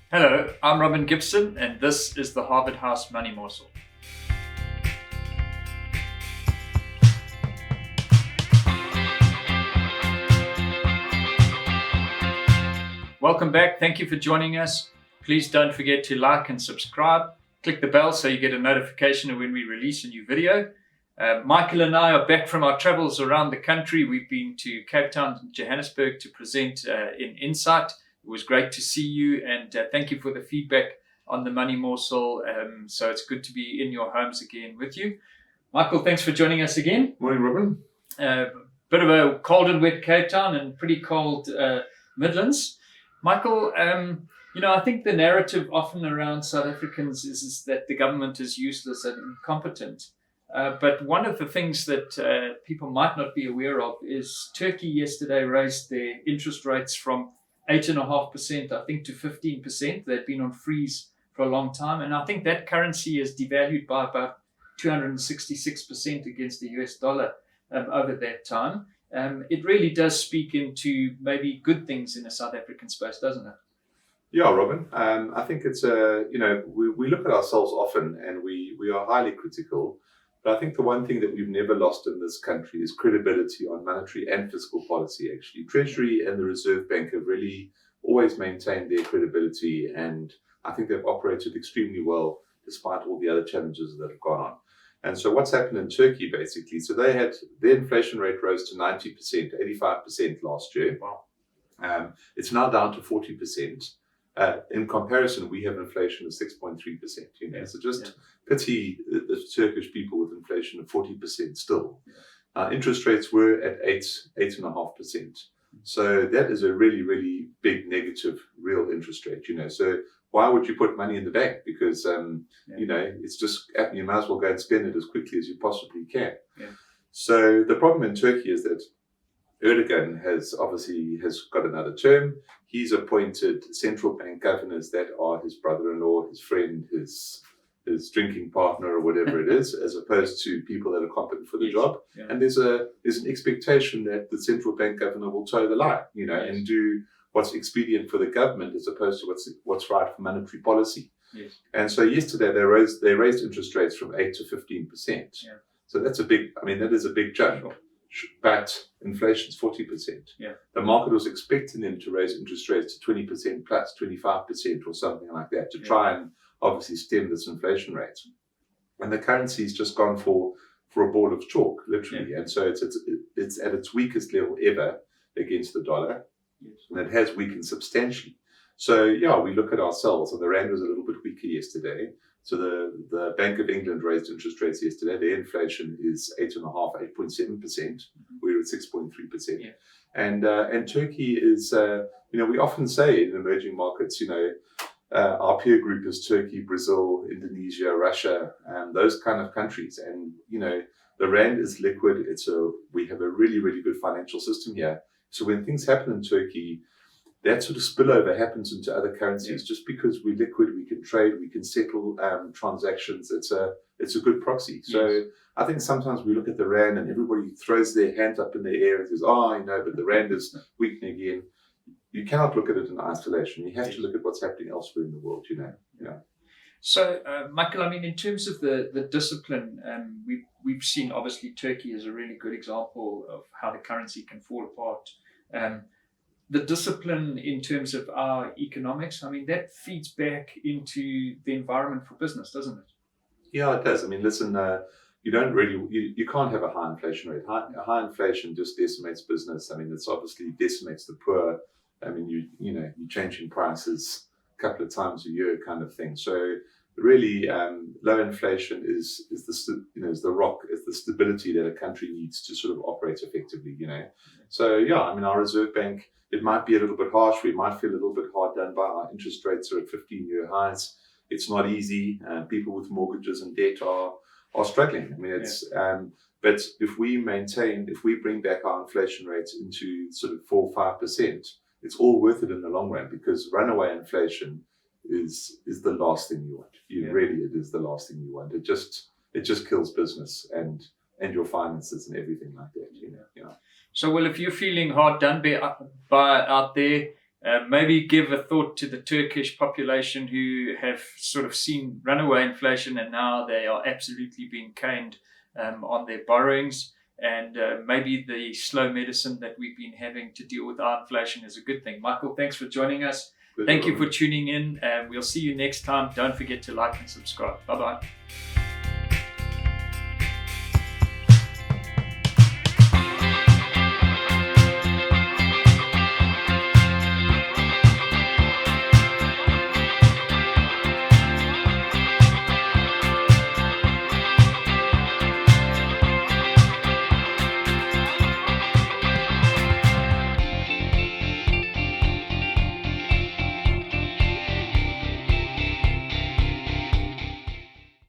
Hello, I'm Robin Gibson, and this is the Harvard House Money Morsel. Welcome back. Thank you for joining us. Please don't forget to like and subscribe. Click the bell so you get a notification when we release a new video. Michael and I are back from our travels around the country. We've been to Cape Town and Johannesburg to present in Insight. It was great to see you, and thank you for the feedback on the Money Morsel. So it's good to be in your homes again with you. Michael, thanks for joining us again. Morning, Robin. Bit of a cold and wet Cape Town and pretty cold Midlands. Michael, I think the narrative often around South Africans is that the government is useless and incompetent. But one of the things that people might not be aware of is Turkey yesterday raised their interest rates from 8.5%, I think, to 15%. They've been on freeze for a long time. And I think that currency is devalued by about 266% against the US dollar over that time. It really does speak into maybe good things in a South African space, doesn't it? Yeah, Robin. I think it's we look at ourselves often and we are highly critical. But I think the one thing that we've never lost in this country is credibility on monetary and fiscal policy, actually. Treasury and the Reserve Bank have really always maintained their credibility, and I think they've operated extremely well despite all the other challenges that have gone on. And so what's happened in Turkey, basically, so they had their inflation rate rose to 90%, 85% last year. Wow. It's now down to 40%. In comparison, we have inflation of 6.3%. So just pity the Turkish people with inflation of 40% still. Interest rates were at 8.5%. So that is a really, really big negative real interest rate. So why would you put money in the bank? Because it's just, you might as well go and spend it as quickly as you possibly can. Yeah. So the problem in Turkey is that Erdogan has got another term. He's appointed central bank governors that are his brother-in-law, his friend, his drinking partner, or whatever it is, as opposed to people that are competent for the job. Yeah. And there's an expectation that the central bank governor will toe the line, and do what's expedient for the government as opposed to what's right for monetary policy. Yes. And so yesterday they raised interest rates from 8 to 15%. Yeah. So that is a big jump. Sure. But inflation's 40%. Yeah. The market was expecting them to raise interest rates to 20% plus 25% or something like that to try and obviously stem this inflation rate. And the currency's just gone for a ball of chalk, literally. And so it's at its weakest level ever against the dollar. Yes. And it has weakened substantially. So we look at ourselves, and the rand was a little bit weaker yesterday. So the Bank of England raised interest rates yesterday. Their inflation is 8.5%, 8.7%. We're at 6.3%. Yeah. And Turkey is, we often say in emerging markets, our peer group is Turkey, Brazil, Indonesia, Russia, those kind of countries. And, the rand is liquid. We have a really, really good financial system here. So when things happen in Turkey, that sort of spillover happens into other currencies. Just because we're liquid, we can trade, we can settle transactions. It's a good proxy. So I think sometimes we look at the rand and everybody throws their hands up in the air and says, but the rand is weakening again. You cannot look at it in isolation. You have to look at what's happening elsewhere in the world. So, Michael, in terms of the discipline, we've seen obviously Turkey is a really good example of how the currency can fall apart. The discipline in terms of our economics, that feeds back into the environment for business, doesn't it? Yeah, it does. Listen, you can't have a high inflation rate. High inflation just decimates business. It's obviously decimates the poor. You're changing prices a couple of times a year kind of thing. So really, low inflation is the rock, is the stability that a country needs to sort of operate effectively, So our Reserve Bank, it might be a little bit harsh. We might feel a little bit hard done by. Our interest rates are at 15-year highs. It's not easy. People with mortgages and debt are struggling. But if we bring back our inflation rates into sort of 4 or 5%, it's all worth it in the long run, because runaway inflation is the last thing you want. Really, it is the last thing you want. It just kills business and your finances and everything like that. So, well, if you're feeling hard done by out there, Maybe give a thought to the Turkish population who have sort of seen runaway inflation and now they are absolutely being caned on their borrowings. And maybe the slow medicine that we've been having to deal with our inflation is a good thing. Michael, thanks for joining us. Thank you for tuning in. We'll see you next time. Don't forget to like and subscribe. Bye-bye.